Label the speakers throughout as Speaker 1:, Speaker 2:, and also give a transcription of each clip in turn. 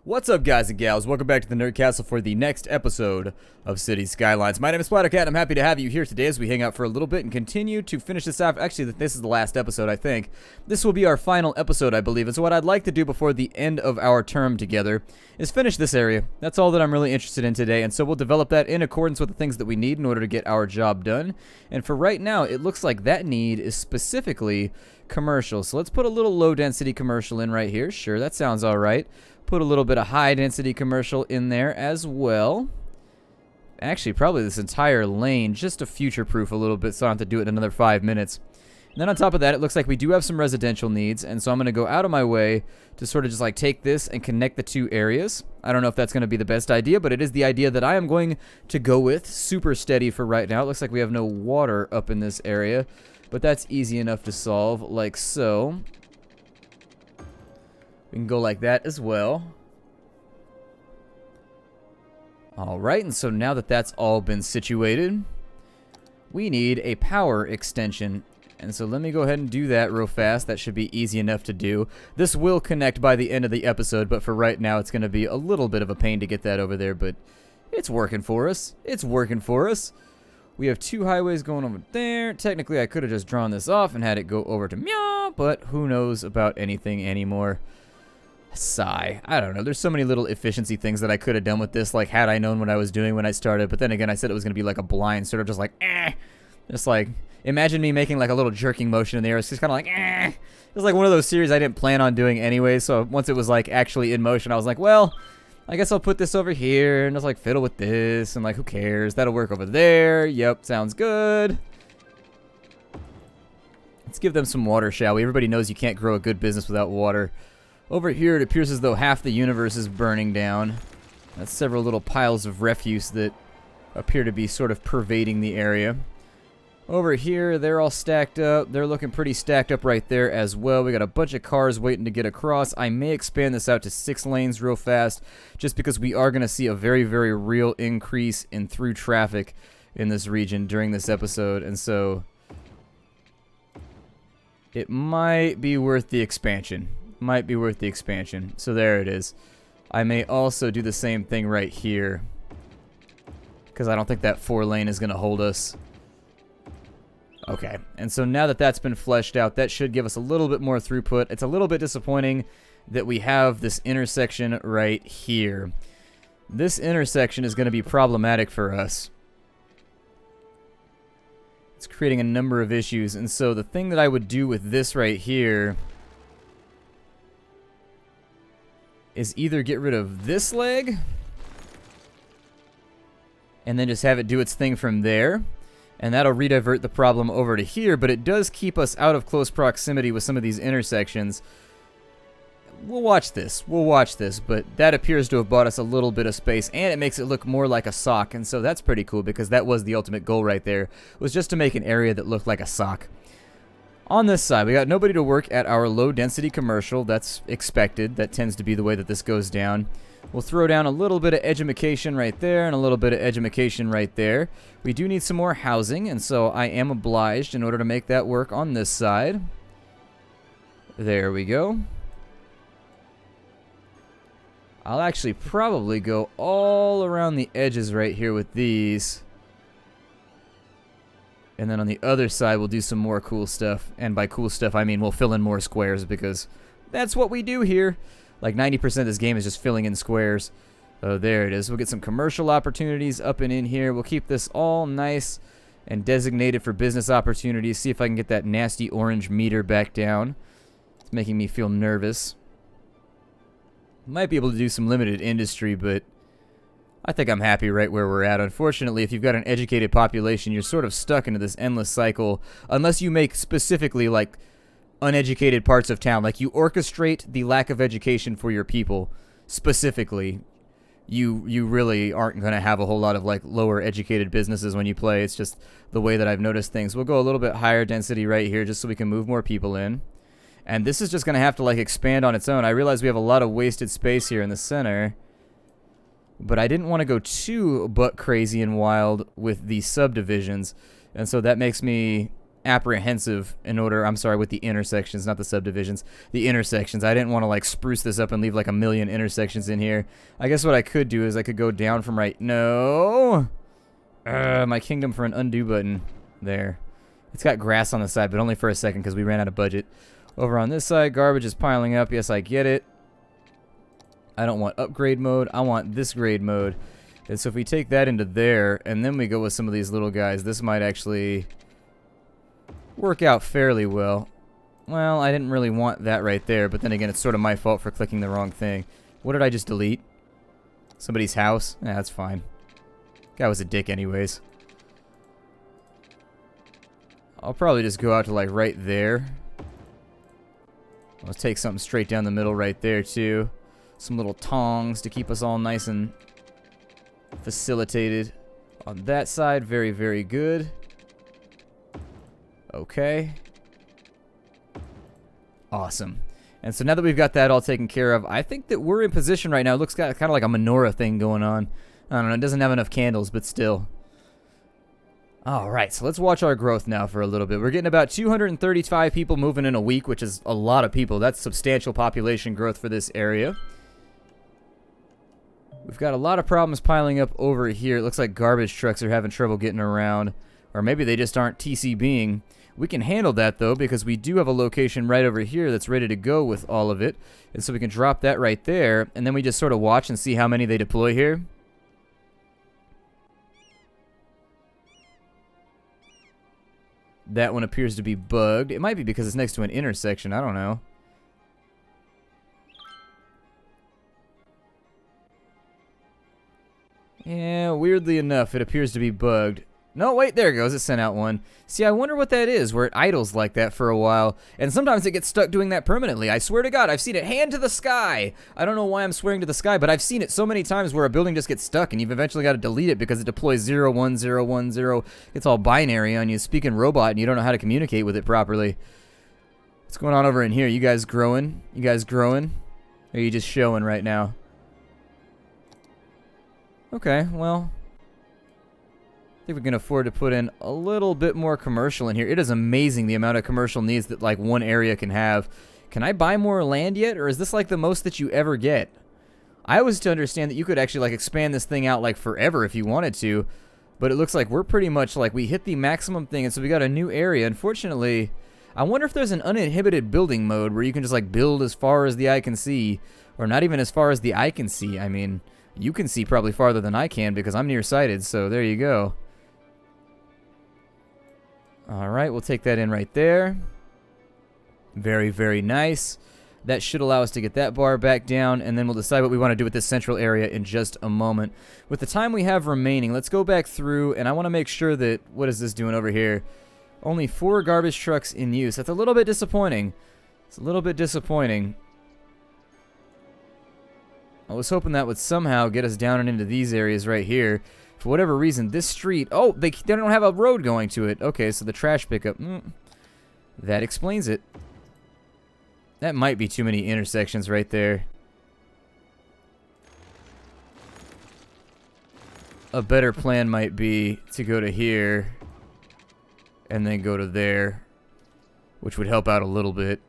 Speaker 1: What's up, guys and gals? Welcome back to the Nerd Castle for the next episode of Cities Skylines. My name is Splattercat, and I'm happy to have you here today as we hang out for a little bit and continue to finish this off. Actually, this is the last episode, I think. This will be our final episode, I believe. And so what I'd like to do before the end of our term together is finish this area. That's all that I'm really interested in today, and so we'll develop that in accordance with the things that we need in order to get our job done. And for right now, it looks like that need is specifically commercial. So let's put a little low-density commercial in right here. Sure, that sounds all right. Put a little bit of high-density commercial in there as well. Actually, probably this entire lane, just to future-proof a little bit so I don't have to do it in another 5 minutes. And then on top of that, it looks like we do have some residential needs, and so I'm going to go out of my way to sort of just like take this and connect the two areas. I don't know if that's going to be the best idea, but it is the idea that I am going to go with. Super steady for right now. It looks like we have no water up in this area, but that's easy enough to solve, like so. We can go like that as well. Alright, and so now that that's all been situated, we need a power extension. And so let me go ahead and do that real fast. That should be easy enough to do. This will connect by the end of the episode, but for right now it's going to be a little bit of a pain to get that over there, but it's working for us. It's working for us. We have two highways going over there. Technically, I could have just drawn this off and had it go over to meow, but who knows about anything anymore. Sigh. I don't know. There's so many little efficiency things that I could have done with this, like had I known what I was doing when I started, but then again, I said it was going to be like a blind, sort of just like, just like, imagine me making like a little jerking motion in the air. It's just kind of like, It was like one of those series I didn't plan on doing anyway, so once it was like actually in motion, I was like, well, I guess I'll put this over here and just like fiddle with this, and like, who cares? That'll work over there. Yep, sounds good. Let's give them some water, shall we? Everybody knows you can't grow a good business without water. Over here, it appears as though half the universe is burning down. That's several little piles of refuse that appear to be sort of pervading the area. Over here, they're all stacked up. They're looking pretty stacked up right there as well. We got a bunch of cars waiting to get across. I may expand this out to 6 lanes real fast, just because we are going to see a very, very real increase in through traffic in this region during this episode. And so it might be worth the expansion. Might be worth the expansion. So there it is. I may also do the same thing right here, because I don't think that 4 lane is going to hold us. Okay, and so now that that's been fleshed out, that should give us a little bit more throughput. It's a little bit disappointing that we have this intersection right here. This intersection is going to be problematic for us. It's creating a number of issues, and so the thing that I would do with this right here is either get rid of this leg and then just have it do its thing from there, and that'll redivert the problem over to here, but it does keep us out of close proximity with some of these intersections. We'll watch this. We'll watch this, but that appears to have bought us a little bit of space, and it makes it look more like a sock, and so that's pretty cool, because that was the ultimate goal right there, was just to make an area that looked like a sock. On this side, we got nobody to work at our low-density commercial. That's expected. That tends to be the way that this goes down. We'll throw down a little bit of edumacation right there and a little bit of edumacation right there. We do need some more housing, and so I am obliged in order to make that work on this side. There we go. I'll actually probably go all around the edges right here with these. And then on the other side, we'll do some more cool stuff. And by cool stuff, I mean we'll fill in more squares, because that's what we do here. Like 90% of this game is just filling in squares. Oh, there it is. We'll get some commercial opportunities up and in here. We'll keep this all nice and designated for business opportunities. See if I can get that nasty orange meter back down. It's making me feel nervous. Might be able to do some limited industry, but I think I'm happy right where we're at. Unfortunately, if you've got an educated population, you're sort of stuck into this endless cycle unless you make specifically like uneducated parts of town. Like you orchestrate the lack of education for your people specifically. You really aren't going to have a whole lot of like lower educated businesses when you play. It's just the way that I've noticed things. We'll go a little bit higher density right here just so we can move more people in. And this is just going to have to like expand on its own. I realize we have a lot of wasted space here in the center, but I didn't want to go too butt crazy and wild with the subdivisions, and so that makes me apprehensive in order, I'm sorry, with the intersections, not the subdivisions, the intersections. I didn't want to like spruce this up and leave like a million intersections in here. I guess what I could do is I could go down from right, no, my kingdom for an undo button, there. It's got grass on the side, but only for a second because we ran out of budget. Over on this side, garbage is piling up, yes I get it. I don't want upgrade mode, I want this grade mode. And so if we take that into there, and then we go with some of these little guys, this might actually work out fairly well. Well, I didn't really want that right there, but then again, it's sort of my fault for clicking the wrong thing. What did I just delete? Somebody's house? Yeah, that's fine. Guy was a dick anyways. I'll probably just go out to like right there. Let's take something straight down the middle right there too. Some little tongs to keep us all nice and facilitated. On that side, very, very good. Okay. Awesome. And so now that we've got that all taken care of, I think that we're in position right now. It looks kind of like a menorah thing going on. I don't know, it doesn't have enough candles, but still. Alright, so let's watch our growth now for a little bit. We're getting about 235 people moving in a week, which is a lot of people. That's substantial population growth for this area. We've got a lot of problems piling up over here. It looks like garbage trucks are having trouble getting around. Or maybe they just aren't TCBing. We can handle that though, because we do have a location right over here that's ready to go with all of it. And so we can drop that right there, and then we just sort of watch and see how many they deploy here. That one appears to be bugged. It might be because it's next to an intersection. I don't know. Yeah, weirdly enough, it appears to be bugged. No, wait, there it goes. It sent out one. See, I wonder what that is, where it idles like that for a while. And sometimes it gets stuck doing that permanently. I swear to God, I've seen it hand to the sky. I don't know why I'm swearing to the sky, but I've seen it so many times where a building just gets stuck and you've eventually got to delete it because it deploys 0, 1, 0, 1, 0. It's all binary on you, speaking robot, and you don't know how to communicate with it properly. What's going on over in here? You guys growing? You guys growing? Or are you just showing right now? Okay, well, I think we can afford to put in a little bit more commercial in here. It is amazing the amount of commercial needs that like one area can have. Can I buy more land yet, or is this like the most that you ever get? I was to understand that you could actually like expand this thing out like forever if you wanted to, but it looks like we're pretty much like we hit the maximum thing, and so we got a new area. Unfortunately, I wonder if there's an uninhibited building mode where you can just like build as far as the eye can see, or not even as far as the eye can see. I mean, you can see probably farther than I can because I'm nearsighted, so there you go. Alright, we'll take that in right there. Very, very nice. That should allow us to get that bar back down, and then we'll decide what we want to do with this central area in just a moment. With the time we have remaining, let's go back through, and I want to make sure that, what is this doing over here? Only 4 garbage trucks in use. That's a little bit disappointing. It's a little bit disappointing. I was hoping that would somehow get us down and into these areas right here. For whatever reason, this street... Oh, they don't have a road going to it. Okay, so the trash pickup... that explains it. That might be too many intersections right there. A better plan might be to go to here and then go to there, which would help out a little bit.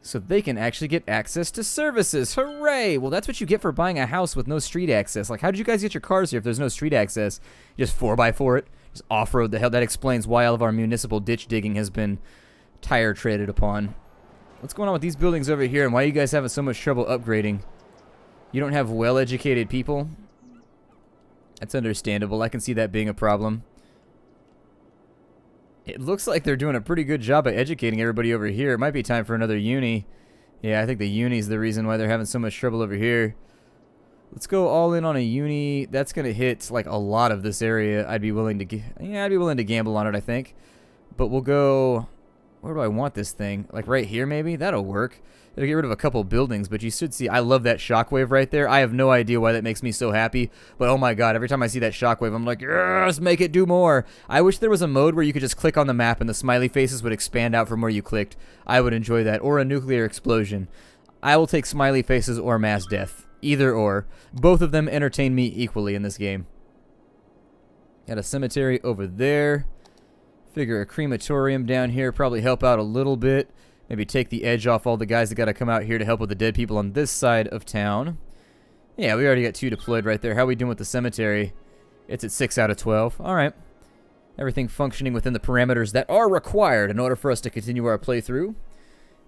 Speaker 1: So they can actually get access to services. Hooray! Well, that's what you get for buying a house with no street access. Like, how did you guys get your cars here if there's no street access? You just 4x4 it? Just off-road the hell? That explains why all of our municipal ditch digging has been tire treaded upon. What's going on with these buildings over here, and why are you guys having so much trouble upgrading? You don't have well-educated people? That's understandable. I can see that being a problem. It looks like they're doing a pretty good job of educating everybody over here. It might be time for another uni. Yeah, I think the uni's the reason why they're having so much trouble over here. Let's go all in on a uni. That's going to hit like a lot of this area. I'd be willing to I'd be willing to gamble on it, I think. But we'll go... Where do I want this thing? Like right here, maybe? That'll work. It'll get rid of a couple buildings, but you should see... I love that shockwave right there. I have no idea why that makes me so happy, but oh my god, every time I see that shockwave, I'm like, yes, make it do more. I wish there was a mode where you could just click on the map and the smiley faces would expand out from where you clicked. I would enjoy that. Or a nuclear explosion. I will take smiley faces or mass death. Either or. Both of them entertain me equally in this game. Got a cemetery over there. Figure a crematorium down here probably help out a little bit. Maybe take the edge off all the guys that got to come out here to help with the dead people on this side of town. Yeah, we already got 2 deployed right there. How are we doing with the cemetery? It's at 6 out of 12. All right. Everything functioning within the parameters that are required in order for us to continue our playthrough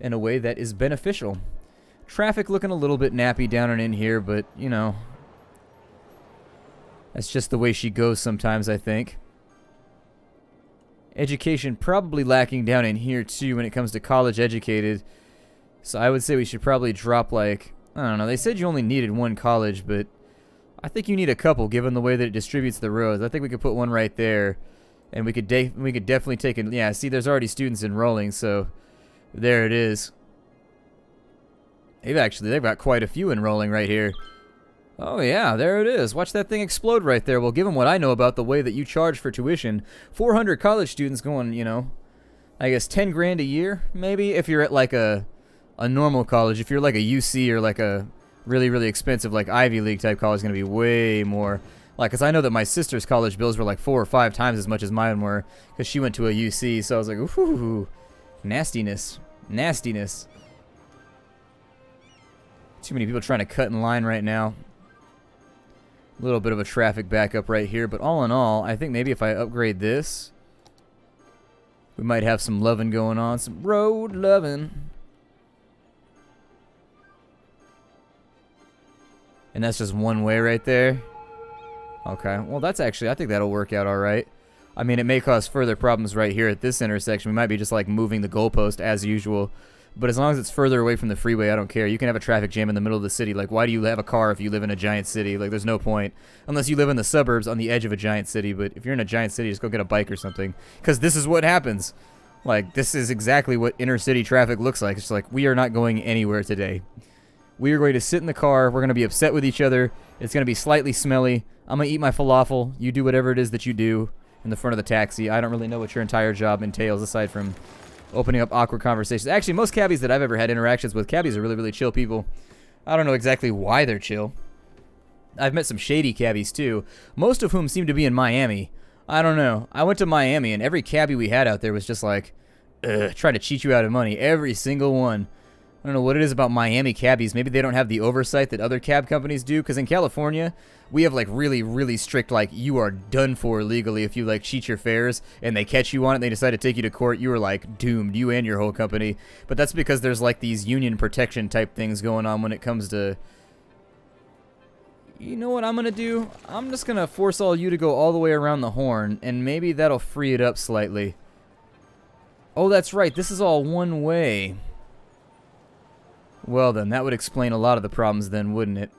Speaker 1: in a way that is beneficial. Traffic looking a little bit nappy down and in here, but, you know, that's just the way she goes sometimes, I think. Education probably lacking down in here, too, when it comes to college educated. So I would say we should probably drop, like, I don't know. They said you only needed 1 college, but I think you need a couple, given the way that it distributes the roads. I think we could put one right there, and we could definitely take it. Yeah, see, there's already students enrolling, so there it is. They've got quite a few enrolling right here. Oh yeah, there it is. Watch that thing explode right there. Well, given what I know about the way that you charge for tuition, 400 college students going, you know, I guess 10 grand a year, maybe, if you're at like a normal college. If you're like a UC or like a really, really expensive like Ivy League type college, it's going to be way more. Like, because I know that my sister's college bills were like 4 or 5 times as much as mine were, because she went to a UC, so I was like, ooh, nastiness. Nastiness. Too many people trying to cut in line right now. A little bit of a traffic backup right here, but all in all, I think maybe if I upgrade this, we might have some loving going on, some road loving. And that's just one way right there. Okay, well that's actually, I think that'll work out all right. I mean, it may cause further problems right here at this intersection. We might be just like moving the goalpost as usual. But as long as it's further away from the freeway, I don't care. You can have a traffic jam in the middle of the city. Like, why do you have a car if you live in a giant city? Like, there's no point. Unless you live in the suburbs on the edge of a giant city. But if you're in a giant city, just go get a bike or something. Because this is what happens. Like, this is exactly what inner city traffic looks like. It's like, we are not going anywhere today. We are going to sit in the car. We're going to be upset with each other. It's going to be slightly smelly. I'm going to eat my falafel. You do whatever it is that you do in the front of the taxi. I don't really know what your entire job entails aside from opening up awkward conversations. Actually, most cabbies that I've ever had interactions with, cabbies are really, really chill people. I don't know exactly why they're chill. I've met some shady cabbies too, most of whom seem to be in Miami. I don't know. I went to Miami and every cabbie we had out there was just like, trying to cheat you out of money. Every single one. I don't know what it is about Miami cabbies. Maybe they don't have the oversight that other cab companies do. Because in California, we have like really, really strict, like, you are done for legally if you like cheat your fares and they catch you on it and they decide to take you to court. You are like doomed, you and your whole company. But that's because there's like these union protection type things going on when it comes to. You know what I'm going to do? I'm just going to force all you to go all the way around the horn, and maybe that'll free it up slightly. Oh, that's right. This is all one way. Well then, that would explain a lot of the problems then, wouldn't it?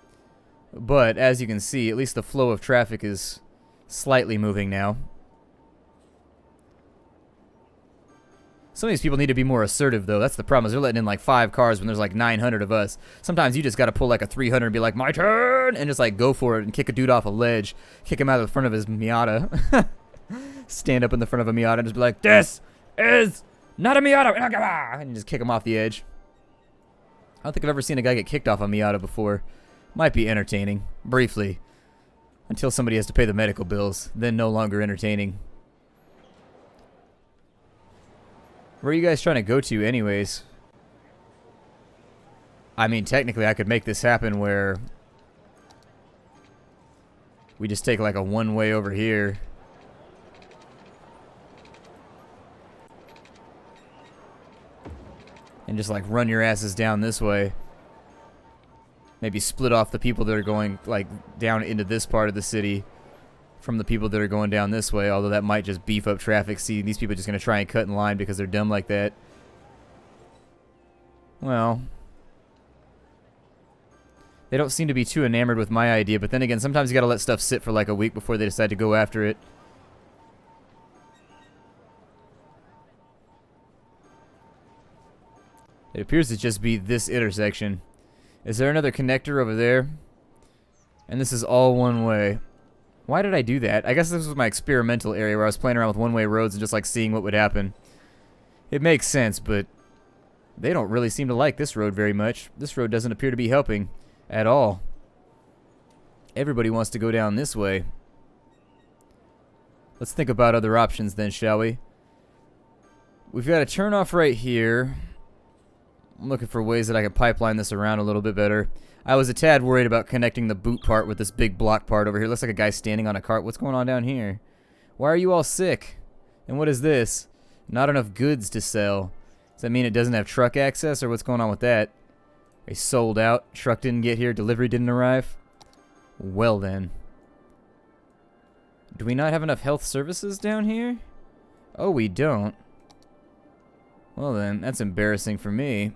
Speaker 1: But, as you can see, at least the flow of traffic is slightly moving now. Some of these people need to be more assertive, though. That's the problem, is they're letting in like 5 cars when there's like 900 of us. Sometimes you just gotta pull like a 300 and be like, my turn! And just like go for it and kick a dude off a ledge. Kick him out of the front of his Miata. Stand up in the front of a Miata and just be like, this is not a Miata! And just kick him off the edge. I don't think I've ever seen a guy get kicked off a Miata before. Might be entertaining. Briefly. Until somebody has to pay the medical bills. Then no longer entertaining. Where are you guys trying to go to anyways? I mean, technically I could make this happen where we just take like a one-way over here. And just like run your asses down this way. Maybe split off the people that are going like down into this part of the city from the people that are going down this way, although that might just beef up traffic. See, these people are just going to try and cut in line because they're dumb like that. Well, they don't seem to be too enamored with my idea, but then again, sometimes you got to let stuff sit for like a week before they decide to go after it. It appears to just be this intersection. Is there another connector over there? And this is all one way. Why did I do that? I guess this was my experimental area where I was playing around with one-way roads and just like seeing what would happen. It makes sense, but they don't really seem to like this road very much. This road doesn't appear to be helping at all. Everybody wants to go down this way. Let's think about other options then, shall we? We've got a turnoff right here. I'm looking for ways that I can pipeline this around a little bit better. I was a tad worried about connecting the boot part with this big block part over here. Looks like a guy standing on a cart. What's going on down here? Why are you all sick? And what is this? Not enough goods to sell. Does that mean it doesn't have truck access, or what's going on with that? They sold out. Truck didn't get here. Delivery didn't arrive. Well then. Do we not have enough health services down here? Oh, we don't. Well then, that's embarrassing for me.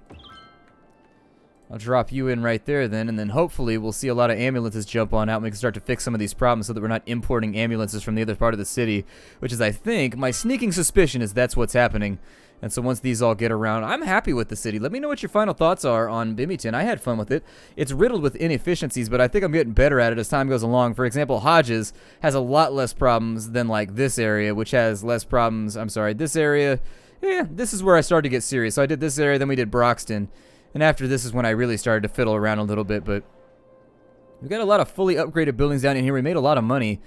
Speaker 1: I'll drop you in right there then, and then hopefully we'll see a lot of ambulances jump on out and we can start to fix some of these problems so that we're not importing ambulances from the other part of the city, which is, I think, my sneaking suspicion is that's what's happening. And so once these all get around, I'm happy with the city. Let me know what your final thoughts are on Bimington. I had fun with it. It's riddled with inefficiencies, but I think I'm getting better at it as time goes along. For example, Hodges has a lot less problems than like this area, which has less problems. I'm sorry, this area, yeah, this is where I started to get serious. So I did this area, then we did Broxton. And after this is when I really started to fiddle around a little bit, but we've got a lot of fully upgraded buildings down in here. We made a lot of money.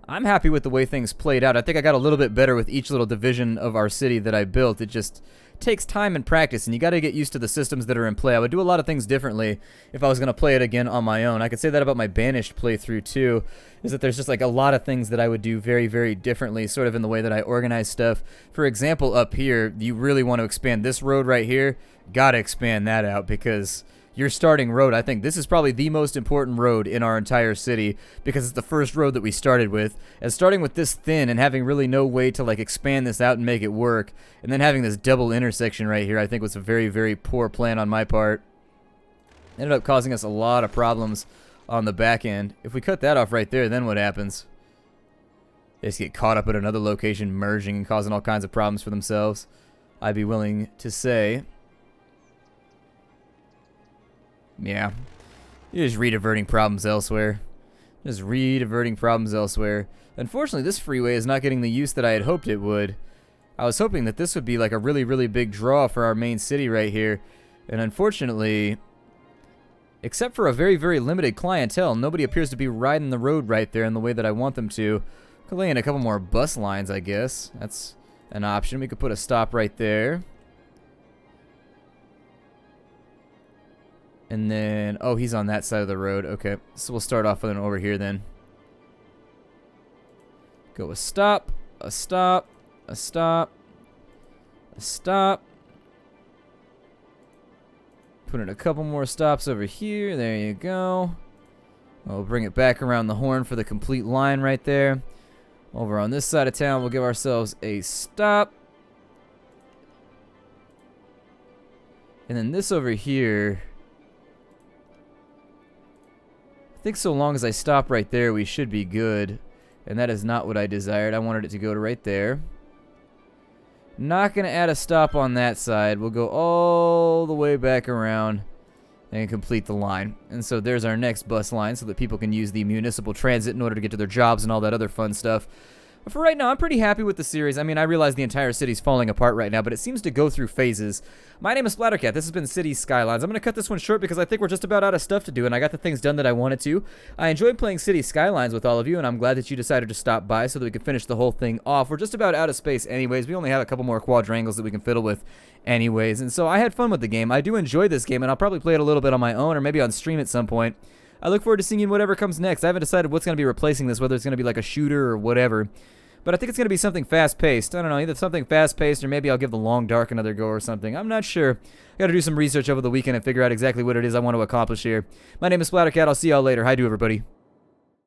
Speaker 1: I'm happy with the way things played out. I think I got a little bit better with each little division of our city that I built. It just takes time and practice, and you got to get used to the systems that are in play. I would do a lot of things differently if I was going to play it again on my own. I could say that about my Banished playthrough too, is that there's just like a lot of things that I would do very, very differently, sort of in the way that I organize stuff. For example, up here, you really want to expand this road right here. Got to expand that out because your starting road, I think this is probably the most important road in our entire city because it's the first road that we started with. And starting with this thin and having really no way to like expand this out and make it work, and then having this double intersection right here, I think was a very, very poor plan on my part. Ended up causing us a lot of problems on the back end. If we cut that off right there, then what happens? They just get caught up at another location, merging and causing all kinds of problems for themselves. I'd be willing to say. Yeah, you're just rediverting problems elsewhere. Just rediverting problems elsewhere. Unfortunately, this freeway is not getting the use that I had hoped it would. I was hoping that this would be like a really, really big draw for our main city right here. And unfortunately, except for a very, very limited clientele, nobody appears to be riding the road right there in the way that I want them to. Could lay in a couple more bus lines, I guess. That's an option. We could put a stop right there. And then, oh, he's on that side of the road. Okay, so we'll start off with an over here then. Go a stop, a stop, a stop, a stop. Put in a couple more stops over here. There you go. We'll bring it back around the horn for the complete line right there. Over on this side of town, we'll give ourselves a stop. And then this over here, I think so long as I stop right there, we should be good. And that is not what I desired. I wanted it to go to right there. Not going to add a stop on that side. We'll go all the way back around and complete the line. And so there's our next bus line so that people can use the municipal transit in order to get to their jobs and all that other fun stuff. But for right now, I'm pretty happy with the series. I mean, I realize the entire city's falling apart right now, but it seems to go through phases. My name is Splattercat. This has been Cities Skylines. I'm going to cut this one short because I think we're just about out of stuff to do, and I got the things done that I wanted to. I enjoyed playing Cities Skylines with all of you, and I'm glad that you decided to stop by so that we could finish the whole thing off. We're just about out of space anyways. We only have a couple more quadrangles that we can fiddle with anyways, and so I had fun with the game. I do enjoy this game, and I'll probably play it a little bit on my own or maybe on stream at some point. I look forward to seeing whatever comes next. I haven't decided what's going to be replacing this, whether it's going to be like a shooter or whatever. But I think it's going to be something fast-paced. I don't know, either something fast-paced or maybe I'll give The Long Dark another go or something. I'm not sure. I got to do some research over the weekend and figure out exactly what it is I want to accomplish here. My name is Splattercat. I'll see y'all later. Hi, do everybody.